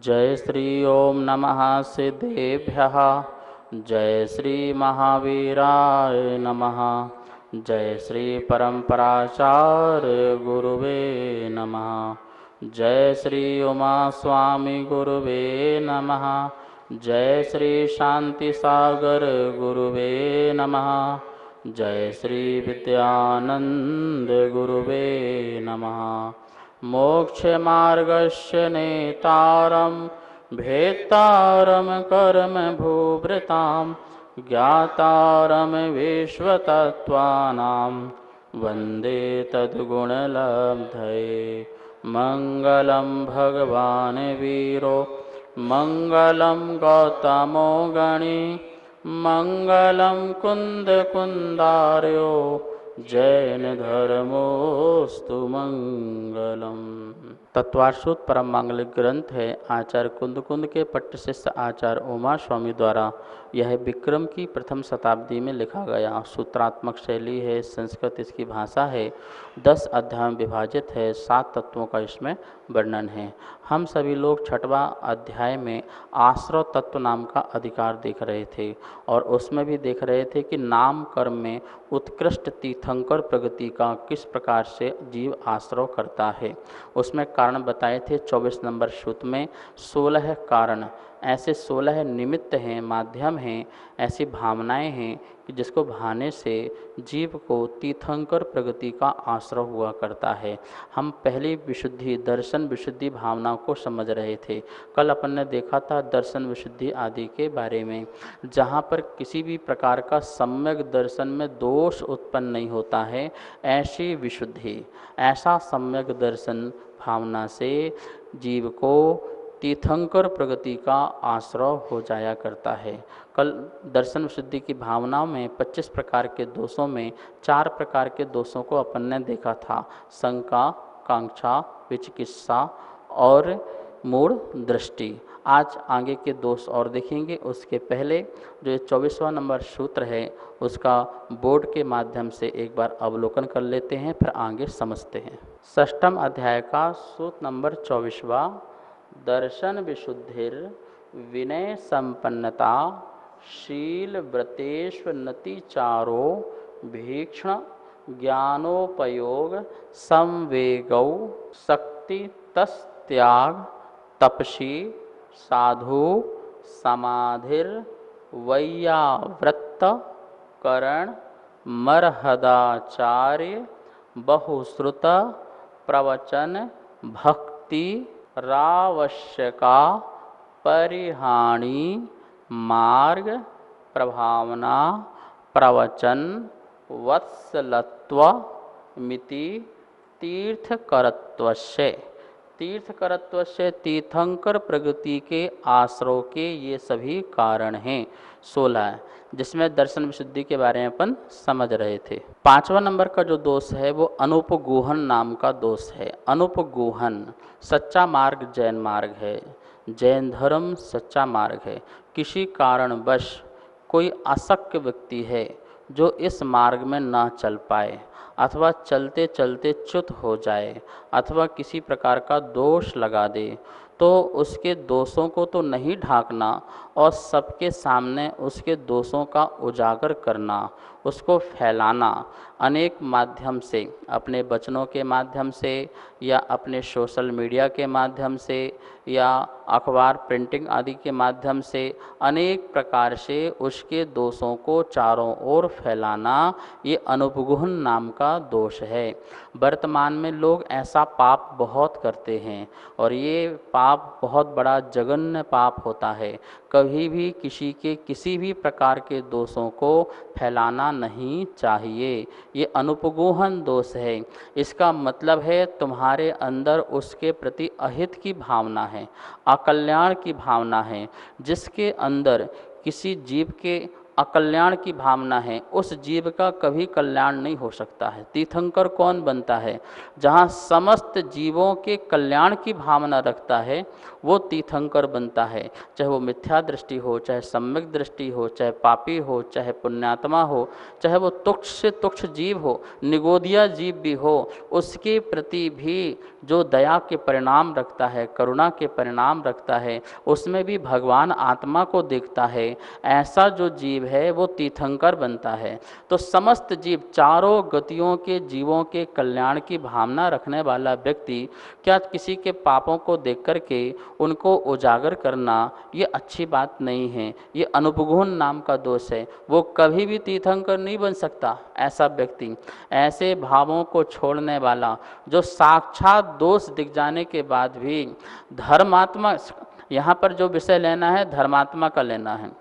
जय श्री ओम नमः सिद्धेभ्यः। जय श्री महावीराय नमः। जय श्री परम्पराचार्य गुरुवे नमः। जय श्री उमा स्वामी गुरुवे नमः। जय श्री शांति सागर गुरुवे नमः। जय श्री विद्यानंद गुरुवे नमः। मोक्ष मार्गस्य नेतारं भेत्तारं कर्म भूभृतां ज्ञातारं विश्वतत्त्वानां वन्दे तद्गुणलब्धये। मङ्गलं भगवान् वीरो मङ्गलं गौतमो गणी मङ्गलं कुन्दकुन्दार्यो जैन धर्मोस्तु मंगलम। तत्वार्षुत परम मांगलिक ग्रंथ है आचार्य कुंद के पट्ट शिष्य आचार्य उमा स्वामी द्वारा। यह विक्रम की प्रथम शताब्दी में लिखा गया। सूत्रात्मक शैली है, संस्कृत इसकी भाषा है, 10 अध्याय में विभाजित है, 7 तत्वों का इसमें वर्णन है। हम सभी लोग 6वां अध्याय में आश्रव तत्व नाम का अधिकार देख रहे थे और उसमें भी देख रहे थे कि नाम कर्म में उत्कृष्ट तीर्थंकर प्रगति का किस प्रकार से जीव आश्रव करता है। उसमें कारण बताए थे 24 नंबर सूत्र में। 16 कारण, ऐसे 16 निमित्त हैं, माध्यम हैं, ऐसी भावनाएं हैं कि जिसको भाने से जीव को तीर्थंकर प्रगति का आश्रय हुआ करता है। हम पहली विशुद्धि दर्शन विशुद्धि भावनाओं को समझ रहे थे। कल अपन ने देखा था दर्शन विशुद्धि आदि के बारे में, जहाँ पर किसी भी प्रकार का सम्यक दर्शन में दोष उत्पन्न नहीं होता है, ऐसी विशुद्धि, ऐसा सम्यक दर्शन भावना से जीव को तीर्थंकर प्रगति का आश्रय हो जाया करता है। कल दर्शन विशुद्धि की भावनाओं में 25 प्रकार के दोषों में 4 प्रकार के दोषों को अपन ने देखा था। शंका, कांक्षा, विचिकित्सा और मूढ़ दृष्टि। आज आगे के दोष और देखेंगे। उसके पहले जो 24वां नंबर सूत्र है उसका बोर्ड के माध्यम से एक बार अवलोकन कर लेते हैं, फिर आगे समझते हैं। 6वें अध्याय का सूत्र नंबर 24वां। दर्शन विशुद्धिर विनय संपन्नता शील व्रतेष्वन्नति चारो भीक्षण ज्ञानोपयोग संवेगौ शक्ति तस्त्याग तपसी साधु समाधिर वैयावृत्त करण मरहदाचार्य बहुश्रुत प्रवचन भक्ति रावश्यका परिहाणी मार्ग प्रभावना प्रवचन वत्सलत्व मिति तीर्थकरत्वस्य। तीर्थकरत्वस्य तीर्थंकर प्रगति के आश्रय के ये सभी कारण हैं। 16, जिसमें दर्शन विशुद्धि के बारे में अपन समझ रहे थे। 5वां नंबर का जो दोष है वो अनुपगोहन नाम का दोष है। अनुपगोहन, सच्चा मार्ग जैन मार्ग है, जैन धर्म सच्चा मार्ग है। किसी कारणवश कोई अशक्य व्यक्ति है जो इस मार्ग में ना चल पाए अथवा चलते चलते च्युत हो जाए अथवा किसी प्रकार का दोष लगा दे, तो उसके दोषों को तो नहीं ढांकना और सबके सामने उसके दोषों का उजागर करना, उसको फैलाना अनेक माध्यम से, अपने वचनों के माध्यम से या अपने सोशल मीडिया के माध्यम से या अखबार प्रिंटिंग आदि के माध्यम से अनेक प्रकार से उसके दोषों को चारों ओर फैलाना, ये अनुपगोहन नाम का दोष है। वर्तमान में लोग ऐसा पाप बहुत करते हैं और ये पाप बहुत बड़ा जघन्य पाप होता है। कभी भी किसी के किसी भी प्रकार के दोषों को फैलाना नहीं चाहिए। ये अनुपगोहन दोष है। इसका मतलब है तुम्हारे अंदर उसके प्रति अहित की भावना है, अकल्याण की भावना है। जिसके अंदर किसी जीव के अकल्याण की भावना है, उस जीव का कभी कल्याण नहीं हो सकता है। तीर्थंकर कौन बनता है? जहाँ समस्त जीवों के कल्याण की भावना रखता है वो तीर्थंकर बनता है। चाहे वो मिथ्या दृष्टि हो, चाहे सम्यक दृष्टि हो, चाहे पापी हो, चाहे पुण्यात्मा हो, चाहे वो तुच्छ से तुच्छ जीव हो, निगोदिया जीव भी हो, उसके प्रति भी जो दया के परिणाम रखता है, करुणा के परिणाम रखता है, उसमें भी भगवान आत्मा को देखता है, ऐसा जो जीव है वो तीर्थंकर बनता है। तो समस्त जीव, चारों गतियों के जीवों के कल्याण की भावना रखने वाला व्यक्ति क्या किसी के पापों को देख करके उनको उजागर करना ये अच्छी बात नहीं है, ये अनुपगुण नाम का दोष है। वो कभी भी तीर्थंकर नहीं बन सकता ऐसा व्यक्ति। ऐसे भावों को छोड़ने वाला, जो साक्षात दोष दिख जाने के बाद भी धर्मात्मा, यहाँ पर जो विषय लेना है धर्मात्मा का लेना है।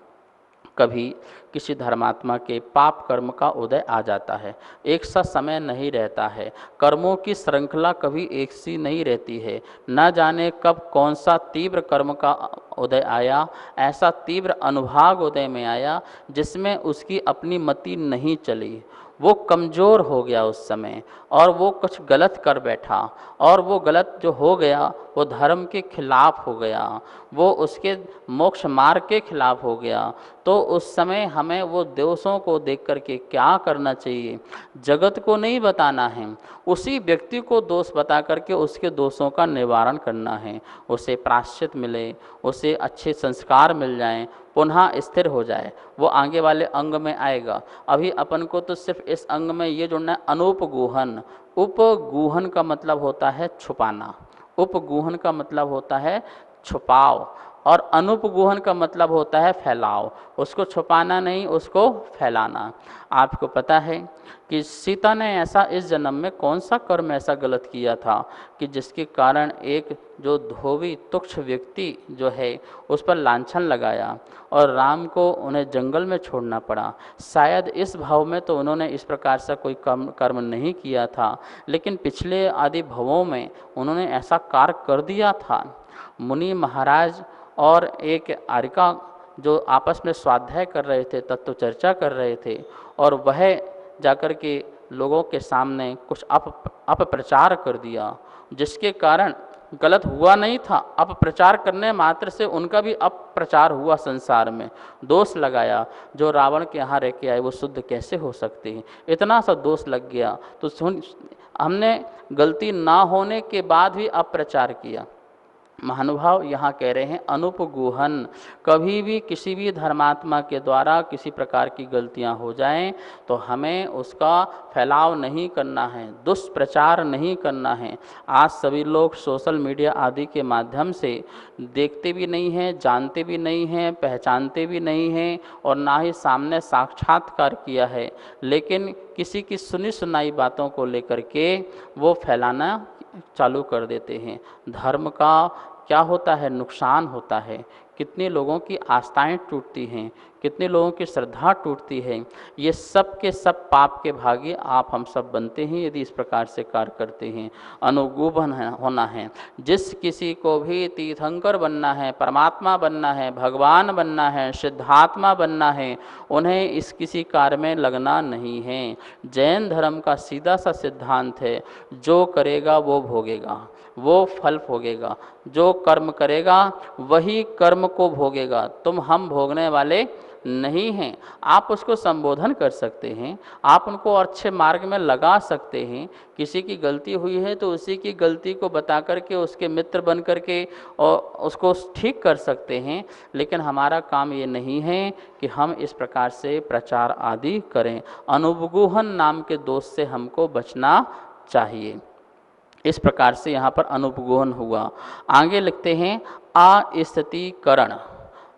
कभी किसी धर्मात्मा के पाप कर्म का उदय आ जाता है, एक सा समय नहीं रहता है, कर्मों की श्रृंखला कभी एक सी नहीं रहती है, न जाने कब कौन सा तीव्र कर्म का उदय आया, ऐसा तीव्र अनुभाग उदय में आया जिसमें उसकी अपनी मति नहीं चली, वो कमज़ोर हो गया उस समय और वो कुछ गलत कर बैठा, और वो गलत जो हो गया वो धर्म के खिलाफ हो गया, वो उसके मोक्ष मार्ग के खिलाफ हो गया। तो उस समय हमें वो दोषों को देख करके क्या करना चाहिए? जगत को नहीं बताना है, उसी व्यक्ति को दोष बता करके उसके दोषों का निवारण करना है। उसे प्रायश्चित मिले, उसे अच्छे संस्कार मिल जाएं, पुनः स्थिर हो जाए, वो आगे वाले अंग में आएगा। अभी अपन को तो सिर्फ इस अंग में ये जोड़ना है अनुपगूहन। उपगूहन का मतलब होता है छुपाना, उपगूहन का मतलब होता है छुपाव, और अनुपगूहन का मतलब होता है फैलाव। उसको छुपाना नहीं, उसको फैलाना। आपको पता है कि सीता ने ऐसा इस जन्म में कौन सा कर्म ऐसा गलत किया था कि जिसके कारण एक जो धोबी तुच्छ व्यक्ति जो है उस पर लांछन लगाया और राम को उन्हें जंगल में छोड़ना पड़ा। शायद इस भाव में तो उन्होंने इस प्रकार से कोई कर्म नहीं किया था, लेकिन पिछले आदि भवों में उन्होंने ऐसा कार्य कर दिया था। मुनि महाराज और एक आर्यिका जो आपस में स्वाध्याय कर रहे थे, तत्व चर्चा कर रहे थे, और वह जाकर के लोगों के सामने कुछ अपप्रचार कर दिया, जिसके कारण गलत हुआ नहीं था, अपप्रचार करने मात्र से उनका भी अपप्रचार हुआ, संसार में दोष लगाया। जो रावण के यहाँ रह के आए वो शुद्ध कैसे हो सकते हैं? इतना सा दोष लग गया। तो हमने गलती ना होने के बाद भी अपप्रचार किया। महानुभाव यहाँ कह रहे हैं अनुपगूहन। कभी भी किसी भी धर्मात्मा के द्वारा किसी प्रकार की गलतियाँ हो जाएं तो हमें उसका फैलाव नहीं करना है, दुष्प्रचार नहीं करना है। आज सभी लोग सोशल मीडिया आदि के माध्यम से देखते भी नहीं हैं, जानते भी नहीं हैं, पहचानते भी नहीं हैं, और ना ही सामने साक्षात्कार किया है, लेकिन किसी की सुनी सुनाई बातों को लेकर के वो फैलाना चालू कर देते हैं। धर्म का क्या होता है? नुकसान होता है। कितने लोगों की आस्थाएं टूटती हैं, कितने लोगों की श्रद्धा टूटती है। ये सब के सब पाप के भागी आप हम सब बनते हैं यदि इस प्रकार से कार्य करते हैं। अनुगूहन होना है। जिस किसी को भी तीर्थंकर बनना है, परमात्मा बनना है, भगवान बनना है, सिद्धात्मा बनना है, उन्हें इस किसी कार्य में लगना नहीं है। जैन धर्म का सीधा सा सिद्धांत है, जो करेगा वो भोगेगा, वो फल भोगेगा। जो कर्म करेगा वही कर्म को भोगेगा। तुम हम भोगने वाले नहीं हैं। आप उसको संबोधन कर सकते हैं, आप उनको अच्छे मार्ग में लगा सकते हैं। किसी की गलती हुई है तो उसी की गलती को बता करके उसके मित्र बन करके और उसको ठीक कर सकते हैं, लेकिन हमारा काम ये नहीं है कि हम इस प्रकार से प्रचार आदि करें। अनुपगूहन नाम के दोष से हमको बचना चाहिए। इस प्रकार से यहाँ पर अनुपगूहन हुआ। आगे लिखते हैं अस्थितीकरण।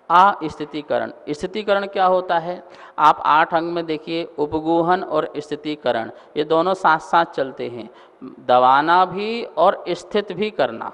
अस्थितीकरण, स्थितीकरण क्या होता है? आप 8 अंग में देखिए, उपगूहन और स्थितीकरण ये दोनों साथ साथ चलते हैं। दबाना भी और स्थित भी करना।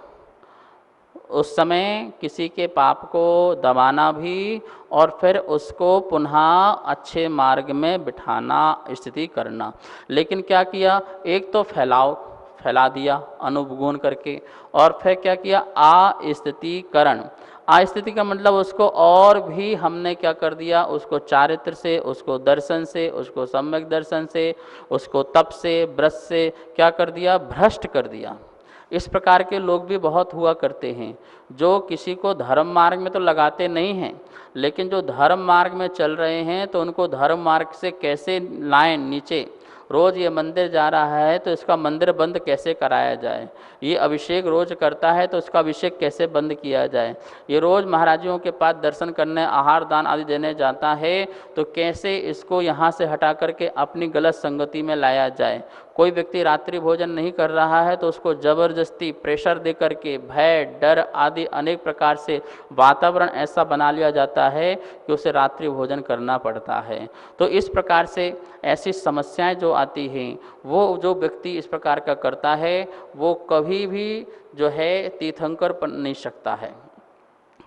उस समय किसी के पाप को दबाना भी और फिर उसको पुनः अच्छे मार्ग में बिठाना, स्थिति करना। लेकिन क्या किया? एक तो फैला दिया अनुपगूहन करके, और फिर क्या किया? अस्थितीकरण। अस्थिति का मतलब उसको और भी हमने क्या कर दिया, उसको चारित्र से, उसको दर्शन से, उसको सम्यक दर्शन से, उसको तप से, व्रत से क्या कर दिया, भ्रष्ट कर दिया। इस प्रकार के लोग भी बहुत हुआ करते हैं, जो किसी को धर्म मार्ग में तो लगाते नहीं हैं, लेकिन जो धर्म मार्ग में चल रहे हैं तो उनको धर्म मार्ग से कैसे लाएं नीचे। रोज़ ये मंदिर जा रहा है तो इसका मंदिर बंद कैसे कराया जाए, ये अभिषेक रोज़ करता है तो इसका अभिषेक कैसे बंद किया जाए, ये रोज़ महाराजियों के पास दर्शन करने, आहार दान आदि देने जाता है तो कैसे इसको यहाँ से हटा करके अपनी गलत संगति में लाया जाए। कोई व्यक्ति रात्रि भोजन नहीं कर रहा है तो उसको जबरदस्ती प्रेशर दे करके भय, डर आदि अनेक प्रकार से वातावरण ऐसा बना लिया जाता है कि उसे रात्रि भोजन करना पड़ता है। तो इस प्रकार से ऐसी समस्याएं जो आती हैं, वो जो व्यक्ति इस प्रकार का करता है वो कभी भी जो है तीर्थंकर बन नहीं सकता है।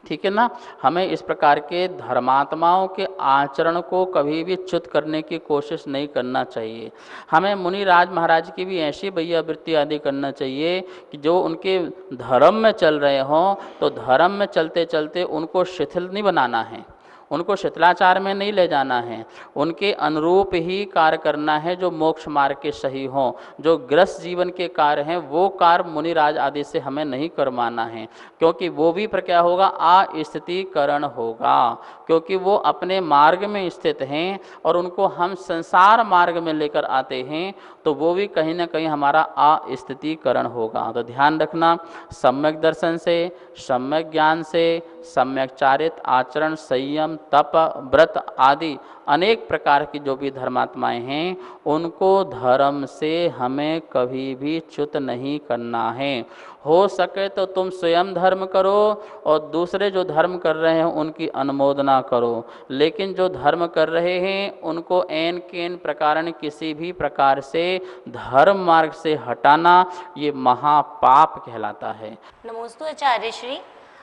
ठीक है ना। हमें इस प्रकार के धर्मात्माओं के आचरण को कभी भी च्युत करने की कोशिश नहीं करना चाहिए। हमें मुनि राज महाराज की भी ऐसी भैया वृत्ति आदि करना चाहिए कि जो उनके धर्म में चल रहे हों तो धर्म में चलते चलते उनको शिथिल नहीं बनाना है, उनको शिथिलाचार में नहीं ले जाना है, उनके अनुरूप ही कार्य करना है जो मोक्ष मार्ग के सही हों। जो गृहस्थ जीवन के कार्य हैं वो कार्य मुनिराज आदि से हमें नहीं करवाना है, क्योंकि वो भी पर क्या होगा, अस्थितीकरण होगा, क्योंकि वो अपने मार्ग में स्थित हैं और उनको हम संसार मार्ग में लेकर आते हैं तो वो भी कहीं ना कहीं हमारा अस्थितीकरण होगा। तो ध्यान रखना, सम्यक दर्शन से, सम्यक ज्ञान से, सम्यक चारित्र आचरण, संयम, तप, व्रत आदि अनेक प्रकार की जो भी धर्मात्माएं हैं उनको धर्म से हमें कभी भी च्युत नहीं करना है। हो सके तो तुम स्वयं धर्म करो और दूसरे जो धर्म कर रहे हैं उनकी अनुमोदना करो, लेकिन जो धर्म कर रहे हैं उनको एन केन प्रकार किसी भी प्रकार से धर्म मार्ग से हटाना ये महापाप कहलाता है। नमोस्तु आचार्य श्री।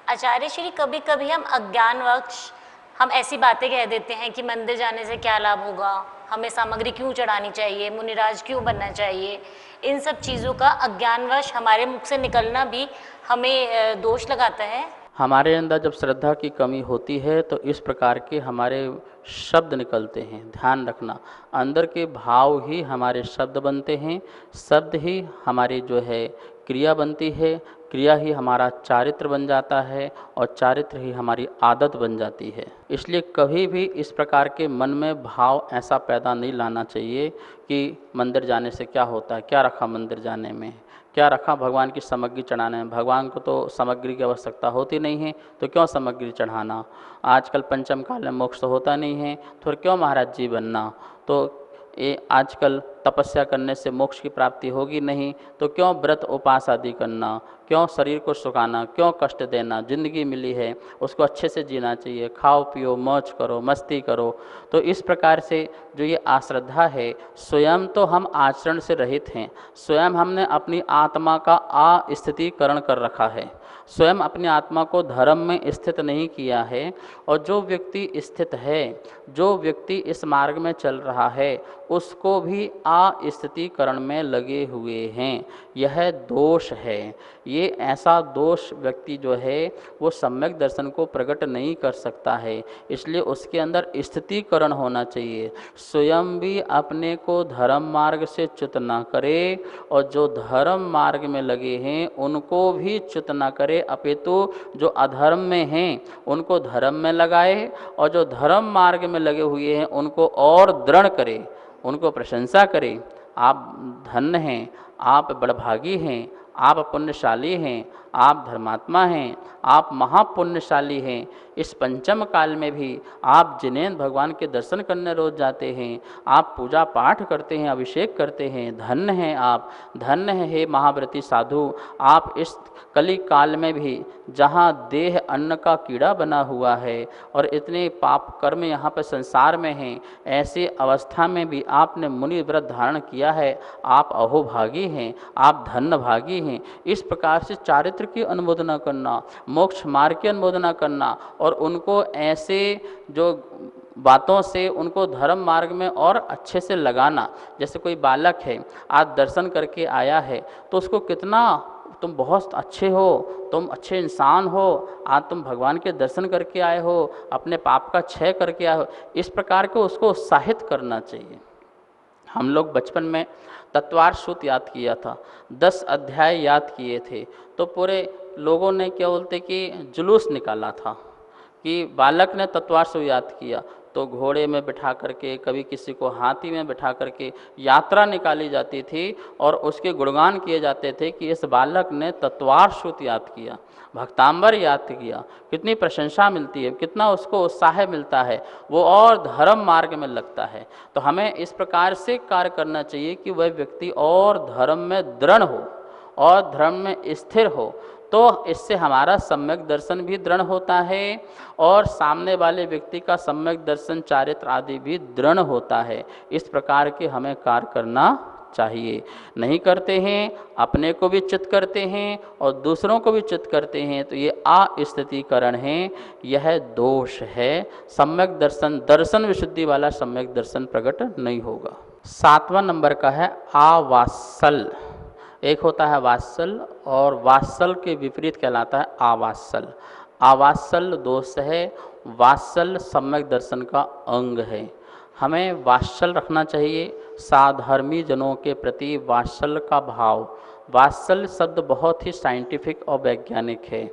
आचार्य श्री, कभी कभी हम अज्ञानवश हम ऐसी बातें कह देते हैं कि मंदिर जाने से क्या लाभ होगा, हमें सामग्री क्यों चढ़ानी चाहिए, मुनिराज क्यों बनना चाहिए, इन सब चीज़ों का अज्ञानवश हमारे मुख से निकलना भी हमें दोष लगाता है। हमारे अंदर जब श्रद्धा की कमी होती है तो इस प्रकार के हमारे शब्द निकलते हैं। ध्यान रखना, अंदर के भाव ही हमारे शब्द बनते हैं, शब्द ही हमारी जो है क्रिया बनती है, क्रिया ही हमारा चारित्र बन जाता है और चारित्र ही हमारी आदत बन जाती है। इसलिए कभी भी इस प्रकार के मन में भाव ऐसा पैदा नहीं लाना चाहिए कि मंदिर जाने से क्या होता है, क्या रखा मंदिर जाने में, क्या रखा भगवान की सामग्री चढ़ाने में। भगवान को तो सामग्री की आवश्यकता होती नहीं है तो क्यों सामग्री चढ़ाना। आजकल पंचम काल में मोक्ष तो होता नहीं है तो फिर क्यों महाराज जी बनना। तो ये आजकल तपस्या करने से मोक्ष की प्राप्ति होगी नहीं तो क्यों व्रत उपास आदि करना, क्यों शरीर को सुखाना, क्यों कष्ट देना। जिंदगी मिली है उसको अच्छे से जीना चाहिए, खाओ पियो मौज करो मस्ती करो। तो इस प्रकार से जो ये आश्रद्धा है, स्वयं तो हम आचरण से रहित हैं, स्वयं हमने अपनी आत्मा का अस्थितीकरण कर रखा है, स्वयं अपनी आत्मा को धर्म में स्थित नहीं किया है। और जो व्यक्ति स्थित है, जो व्यक्ति इस मार्ग में चल रहा है उसको भी अस्थितीकरण में लगे हुए हैं, यह दोष है। ये ऐसा दोष व्यक्ति जो है वो सम्यक दर्शन को प्रकट नहीं कर सकता है, इसलिए उसके अंदर स्थितीकरण होना चाहिए। स्वयं भी अपने को धर्म मार्ग से च्युत ना करे और जो धर्म मार्ग में लगे हैं उनको भी च्युत ना करे, अपितु जो अधर्म में हैं उनको धर्म में लगाए और जो धर्म मार्ग में लगे हुए हैं उनको और दृढ़ करे, उनको प्रशंसा करे। आप धन्य हैं, आप बड़भागी हैं, आप पुण्यशाली हैं, आप धर्मात्मा हैं, आप महापुण्यशाली हैं। इस पंचम काल में भी आप जिनेंद्र भगवान के दर्शन करने रोज जाते हैं, आप पूजा पाठ करते हैं, अभिषेक करते हैं, धन्य हैं आप, धन्य है हे महाव्रती साधु। आप इस कली काल में भी जहाँ देह अन्न का कीड़ा बना हुआ है और इतने पाप कर्म यहाँ पर संसार में हैं, ऐसी अवस्था में भी आपने मुनि व्रत धारण किया है, आप अहोभागी हैं, आप धन्य भागी हैं। इस प्रकार से चारित्र की अनुमोदना करना, मोक्ष मार्ग की अनुमोदना करना और उनको ऐसे जो बातों से उनको धर्म मार्ग में और अच्छे से लगाना। जैसे कोई बालक है, आज दर्शन करके आया है तो उसको कितना तुम बहुत अच्छे हो, तुम अच्छे इंसान हो, आज तुम भगवान के दर्शन करके आए हो, अपने पाप का क्षय करके आए हो, इस प्रकार के उसको उत्साहित करना चाहिए। हम लोग बचपन में तत्वार सूत्र याद किया था, 10 अध्याय याद किए थे, तो पूरे लोगों ने क्या बोलते कि जुलूस निकाला था कि बालक ने तत्वार सूत्र याद किया, तो घोड़े में बिठा करके, कभी किसी को हाथी में बिठा करके यात्रा निकाली जाती थी और उसके गुणगान किए जाते थे कि इस बालक ने तत्वार सूत्र याद किया, भक्तांबर याद किया। कितनी प्रशंसा मिलती है, कितना उसको उत्साह मिलता है, वो और धर्म मार्ग में लगता है। तो हमें इस प्रकार से कार्य करना चाहिए कि वह व्यक्ति और धर्म में दृढ़ हो और धर्म में स्थिर हो, तो इससे हमारा सम्यक दर्शन भी दृढ़ होता है और सामने वाले व्यक्ति का सम्यक दर्शन, चारित्र आदि भी दृढ़ होता है। इस प्रकार के हमें कार्य करना चाहिए। नहीं करते हैं, अपने को भी चित्त करते हैं और दूसरों को भी चित्त करते हैं, तो ये अस्थितीकरण है, यह दोष है। सम्यक दर्शन, दर्शन विशुद्धि वाला सम्यक दर्शन प्रकट नहीं होगा। 7वां नंबर का है आवासल। एक होता है वात्सल और वात्सल के विपरीत कहलाता है आवासल। आवासल दोष है, वात्सल सम्यक दर्शन का अंग है। हमें वात्सल रखना चाहिए, साधर्मी जनों के प्रति वात्सल का भाव। वात्सल शब्द बहुत ही साइंटिफिक और वैज्ञानिक है।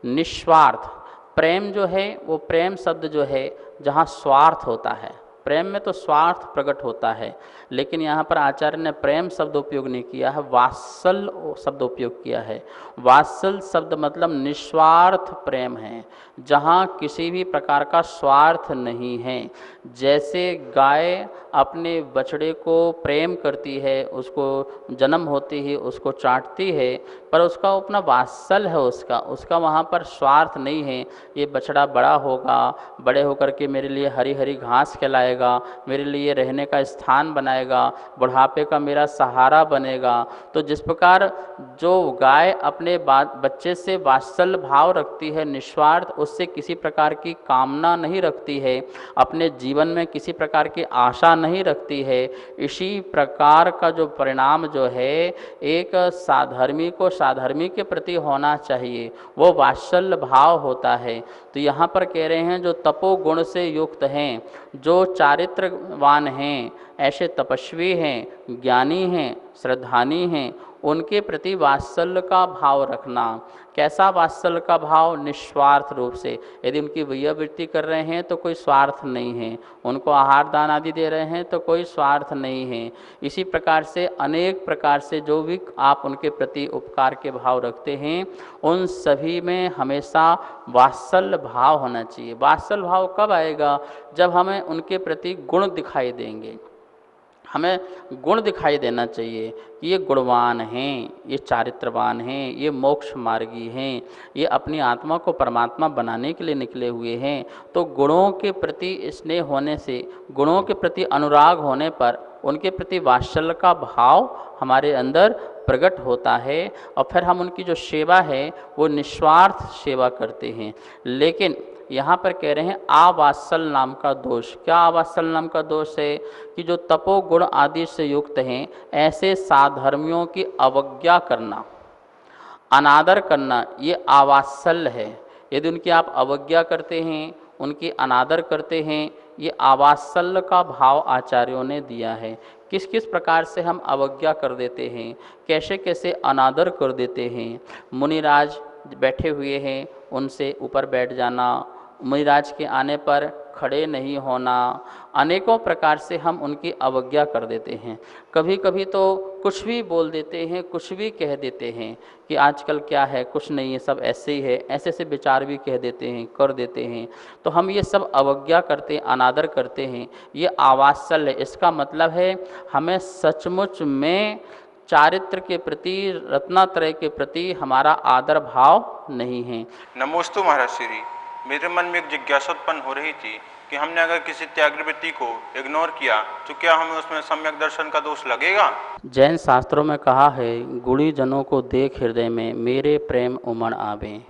निस्वार्थ प्रेम जो है, वो प्रेम शब्द जो है जहाँ स्वार्थ होता है, प्रेम में तो स्वार्थ प्रकट होता है, लेकिन यहाँ पर आचार्य ने प्रेम शब्द उपयोग नहीं किया है, वात्सल शब्द उपयोग किया है। वात्सल शब्द मतलब निस्वार्थ प्रेम है, जहाँ किसी भी प्रकार का स्वार्थ नहीं है। जैसे गाय अपने बछड़े को प्रेम करती है, उसको जन्म होती ही उसको चाटती है, पर उसका अपना वात्सल है, उसका वहाँ पर स्वार्थ नहीं है। ये बछड़ा बड़ा होगा, बड़े होकर के मेरे लिए हरी हरी घास खिलाएगा, मेरे लिए रहने का स्थान बनाएगा, बुढ़ापे का मेरा सहारा बनेगा। तो जिस प्रकार जो गाय अपने बच्चे से वात्सल भाव रखती है, निस्वार्थ, उससे किसी प्रकार की कामना नहीं रखती है, अपने जीवन में किसी प्रकार की आशा नहीं रखती है, इसी प्रकार का जो परिणाम जो है एक साधर्मी को साधर्मी के प्रति होना चाहिए, वो वात्सल भाव होता है। तो यहाँ पर कह रहे हैं जो तपोगुण से युक्त हैं, जो चारित्रवान हैं, ऐसे तपस्वी हैं, ज्ञानी हैं, श्रद्धानी हैं, उनके प्रति वात्सल्य का भाव रखना। कैसा वात्सल्य का भाव? निस्वार्थ रूप से। यदि उनकी वैयावृत्ति कर रहे हैं तो कोई स्वार्थ नहीं है, उनको आहार दान आदि दे रहे हैं तो कोई स्वार्थ नहीं है। इसी प्रकार से अनेक प्रकार से जो भी आप उनके प्रति उपकार के भाव रखते हैं, उन सभी में हमेशा वात्सल्य भाव होना चाहिए। वात्सल्य भाव कब आएगा? जब हमें उनके प्रति गुण दिखाई देंगे। हमें गुण दिखाई देना चाहिए कि ये गुणवान हैं, ये चारित्रवान हैं, ये मोक्ष मार्गी हैं, ये अपनी आत्मा को परमात्मा बनाने के लिए निकले हुए हैं। तो गुणों के प्रति स्नेह होने से, गुणों के प्रति अनुराग होने पर उनके प्रति वात्सल्य का भाव हमारे अंदर प्रकट होता है और फिर हम उनकी जो सेवा है वो निस्वार्थ सेवा करते हैं। लेकिन यहाँ पर कह रहे हैं आवात्सल नाम का दोष। क्या आवात्सल नाम का दोष है? कि जो तपोगुण आदि से युक्त हैं, ऐसे साधर्मियों की अवज्ञा करना, अनादर करना, ये आवात्सल है। यदि उनकी आप अवज्ञा करते हैं, उनकी अनादर करते हैं, ये आवात्सल का भाव आचार्यों ने दिया है। किस किस प्रकार से हम अवज्ञा कर देते हैं, कैसे कैसे अनादर कर देते हैं। मुनिराज बैठे हुए हैं, उनसे ऊपर बैठ जाना, मुनिराज के आने पर खड़े नहीं होना, अनेकों प्रकार से हम उनकी अवज्ञा कर देते हैं। कभी कभी तो कुछ भी बोल देते हैं, कुछ भी कह देते हैं कि आजकल क्या है, कुछ नहीं है, सब ऐसे ही है, ऐसे ऐसे विचार भी कह देते हैं, कर देते हैं। तो हम ये सब अवज्ञा करते हैं, अनादर करते हैं, ये आवात्सल है। इसका मतलब है हमें सचमुच में चारित्र के प्रति, रत्नात्रय के प्रति हमारा आदर भाव नहीं है। नमोस्तु महाराज श्री। मेरे मन में एक जिज्ञासा उत्पन्न हो रही थी कि हमने अगर किसी त्यागवृत्ति को इग्नोर किया तो क्या हमें उसमें सम्यक दर्शन का दोष लगेगा? जैन शास्त्रों में कहा है, गुणी जनों को देख हृदय में मेरे प्रेम उमड़ आवे।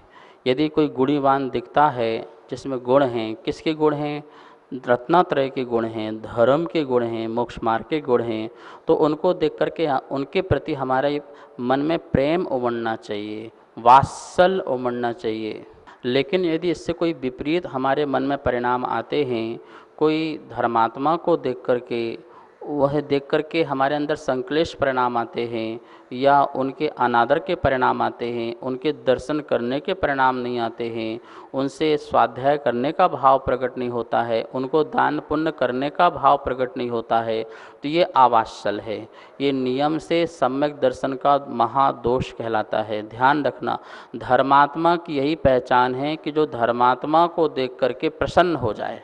यदि कोई गुणीवान दिखता है जिसमें गुण हैं, किसके गुण हैं? रत्नात्रय के गुण हैं, धर्म के गुण हैं, मोक्ष मार्ग के गुण हैं, तो उनको देख करके उनके प्रति हमारे मन में प्रेम उमड़ना चाहिए, वात्सल्य उमड़ना चाहिए। लेकिन यदि इससे कोई विपरीत हमारे मन में परिणाम आते हैं, कोई धर्मात्मा को देख करके, वह देख करके हमारे अंदर संक्लेश परिणाम आते हैं, या उनके अनादर के परिणाम आते हैं, उनके दर्शन करने के परिणाम नहीं आते हैं, उनसे स्वाध्याय करने का भाव प्रकट नहीं होता है, उनको दान पुण्य करने का भाव प्रकट नहीं होता है, तो ये आवास्यल है। ये नियम से सम्यक दर्शन का महादोष कहलाता है। ध्यान रखना, धर्मात्मा की यही पहचान है कि जो धर्मात्मा को देख करके प्रसन्न हो जाए,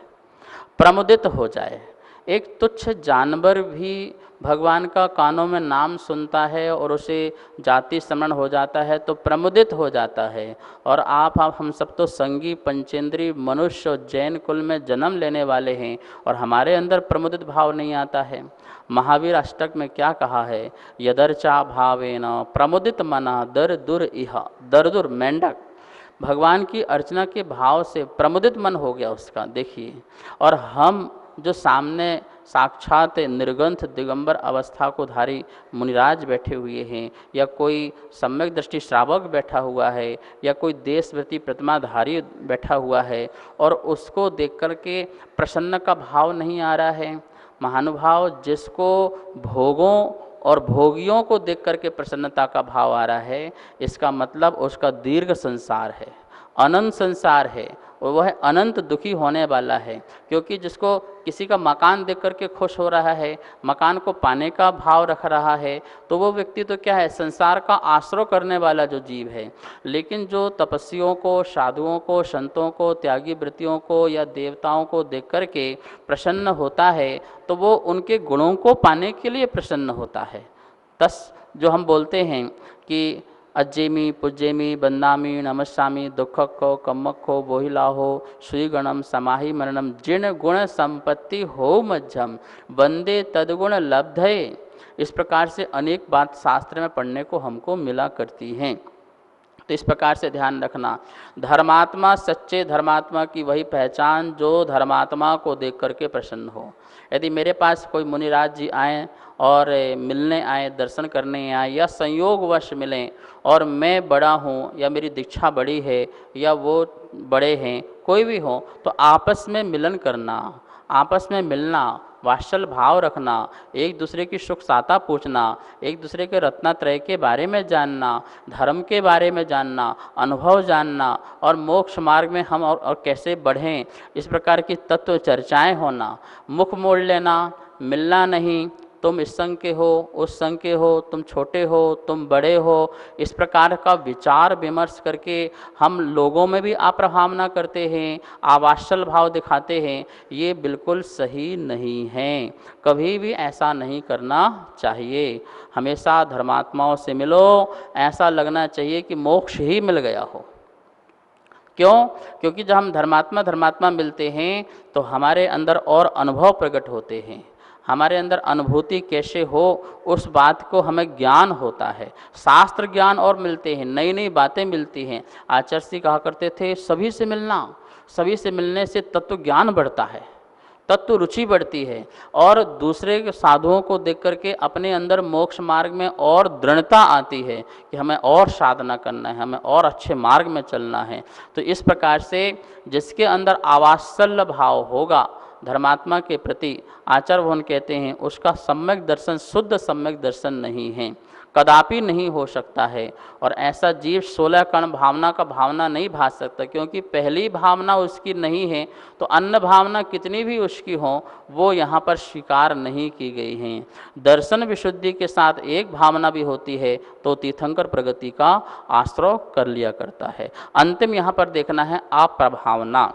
प्रमुदित हो जाए। एक तुच्छ जानवर भी भगवान का कानों में नाम सुनता है और उसे जाति स्मरण हो जाता है तो प्रमुदित हो जाता है। और आप हम सब तो संगी पंचेंद्री मनुष्य और जैन कुल में जन्म लेने वाले हैं और हमारे अंदर प्रमुदित भाव नहीं आता है। महावीर अष्टक में क्या कहा है? यदर्चा भावेन प्रमुदित मना दर दुर इह। दर दुर मेंढक, भगवान की अर्चना के भाव से प्रमुदित मन हो गया उसका, देखिए। और हम जो सामने साक्षात निर्गंथ दिगंबर अवस्था को धारी मुनिराज बैठे हुए हैं, या कोई सम्यक दृष्टि श्रावक बैठा हुआ है, या कोई देशव्रती प्रतिमाधारी बैठा हुआ है, और उसको देख कर के प्रसन्न का भाव नहीं आ रहा है। महानुभाव, जिसको भोगों और भोगियों को देख करके प्रसन्नता का भाव आ रहा है, इसका मतलब उसका दीर्घ संसार है, अनंत संसार है, और वह अनंत दुखी होने वाला है। क्योंकि जिसको किसी का मकान देख करके खुश हो रहा है, मकान को पाने का भाव रख रहा है, तो वो व्यक्ति तो क्या है? संसार का आश्रय करने वाला जो जीव है। लेकिन जो तपस्वियों को, साधुओं को, संतों को, त्यागी वृत्तियों को या देवताओं को देख करके प्रसन्न होता है, तो वो उनके गुणों को पाने के लिए प्रसन्न होता है। तस जो हम बोलते हैं कि अज्जेमी पुज्जेमी बंदामी नमस्यामी दुखको कम्मखो बोहिलाहो श्रीगणम समाहि मरणम जिन गुण संपत्ति हो मध्यम वंदे तदगुण लब्धये। इस प्रकार से अनेक बात शास्त्र में पढ़ने को हमको मिला करती हैं। तो इस प्रकार से ध्यान रखना, धर्मात्मा, सच्चे धर्मात्मा की वही पहचान जो धर्मात्मा को देख करके प्रसन्न हो। यदि मेरे पास कोई मुनिराज जी आए और मिलने आए, दर्शन करने आए, या संयोगवश मिलें और मैं बड़ा हूँ या मेरी दीक्षा बड़ी है या वो बड़े हैं, कोई भी हो, तो आपस में मिलन करना, आपस में मिलना, वात्सल भाव रखना, एक दूसरे की सुख साता पूछना, एक दूसरे के रत्नात्रय के बारे में जानना, धर्म के बारे में जानना, अनुभव जानना, और मोक्ष मार्ग में हम और कैसे बढ़ें, इस प्रकार की तत्व चर्चाएं होना। मुख मोड़ लेना, मिलना नहीं, तुम इस संग के हो, उस संग के हो, तुम छोटे हो, तुम बड़े हो, इस प्रकार का विचार विमर्श करके हम लोगों में भी अप्रभावना करते हैं, आवास्यल भाव दिखाते हैं। ये बिल्कुल सही नहीं है, कभी भी ऐसा नहीं करना चाहिए। हमेशा धर्मात्माओं से मिलो, ऐसा लगना चाहिए कि मोक्ष ही मिल गया हो। क्यों? क्योंकि जब हम धर्मात्मा मिलते हैं तो हमारे अंदर और अनुभव प्रकट होते हैं, हमारे अंदर अनुभूति कैसे हो उस बात को हमें ज्ञान होता है, शास्त्र ज्ञान और मिलते हैं, नई नई बातें मिलती हैं। आचार्य जी कहा करते थे, सभी से मिलना, सभी से मिलने से तत्व ज्ञान बढ़ता है, तत्व रुचि बढ़ती है, और दूसरे के साधुओं को देख करके अपने अंदर मोक्ष मार्ग में और दृढ़ता आती है कि हमें और साधना करना है, हमें और अच्छे मार्ग में चलना है। तो इस प्रकार से जिसके अंदर आवात्सल्य भाव होगा धर्मात्मा के प्रति, आचार्य भगवान कहते हैं, उसका सम्यक दर्शन शुद्ध सम्यक दर्शन नहीं है, कदापि नहीं हो सकता है। और ऐसा जीव 16 कण भावना का भावना नहीं भाज सकता, क्योंकि पहली भावना उसकी नहीं है तो अन्य भावना कितनी भी उसकी हो वो यहाँ पर स्वीकार नहीं की गई हैं। दर्शन विशुद्धि के साथ एक भावना भी होती है तो तीर्थंकर प्रगति का आश्रय कर लिया करता है। अंतिम यहाँ पर देखना है अप्रभावना।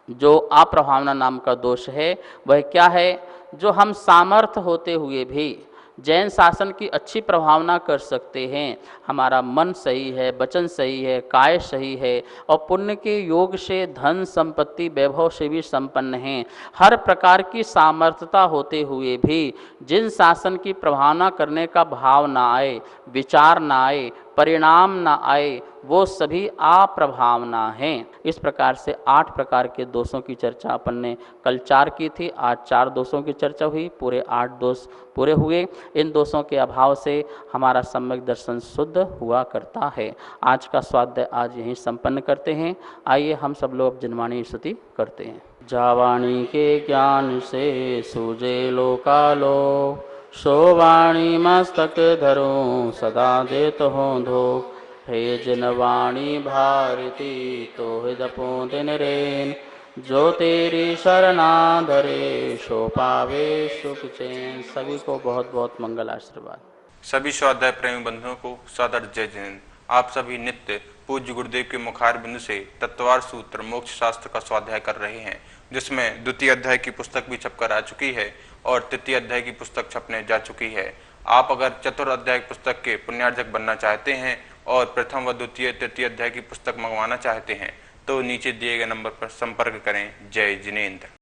जो अप्रभावना नाम का दोष है वह क्या है? जो हम सामर्थ्य होते हुए भी जैन शासन की अच्छी प्रभावना कर सकते हैं, हमारा मन सही है, वचन सही है, काय सही है, और पुण्य के योग से धन संपत्ति वैभव से भी संपन्न हैं, हर प्रकार की सामर्थ्यता होते हुए भी जिन शासन की प्रभावना करने का भाव ना आए, विचार ना आए, परिणाम न आए वो सभी अप्रभावना हैं। इस प्रकार से 8 प्रकार के दोषों की चर्चा अपन ने कल 4 की थी, आज 4 दोषों की चर्चा हुई, पूरे 8 दोष पूरे हुए। इन दोषों के अभाव से हमारा सम्यक दर्शन शुद्ध हुआ करता है। आज का स्वाध्याय आज यहीं संपन्न करते हैं। आइए हम सब लोग अब जिनवाणी स्तुति करते हैं। जावाणी के ज्ञान से सूझे लोकालो, सो वाणी मस्तक धरो सदा देत हो धो। हे जिनवाणी भारती तो जपो दिन रेन, जो तेरी शरणा धरे सो पावे सुख चैन। सभी को बहुत बहुत मंगल आशीर्वाद। सभी स्वाध्याय प्रेमी बंधुओं को सादर जय जिनेंद्र। आप सभी नित्य पूज्य गुरुदेव के मुखार बिंदु से तत्वार सूत्र मोक्ष शास्त्र का स्वाध्याय कर रहे हैं, जिसमें द्वितीय अध्याय की पुस्तक भी छपकर आ चुकी है और तृतीय अध्याय की पुस्तक छपने जा चुकी है। आप अगर चतुर्थ अध्याय पुस्तक के पुण्यार्जक बनना चाहते हैं और प्रथम व द्वितीय तृतीय अध्याय की पुस्तक मंगवाना चाहते हैं तो नीचे दिए गए नंबर पर संपर्क करें। जय जिनेंद्र।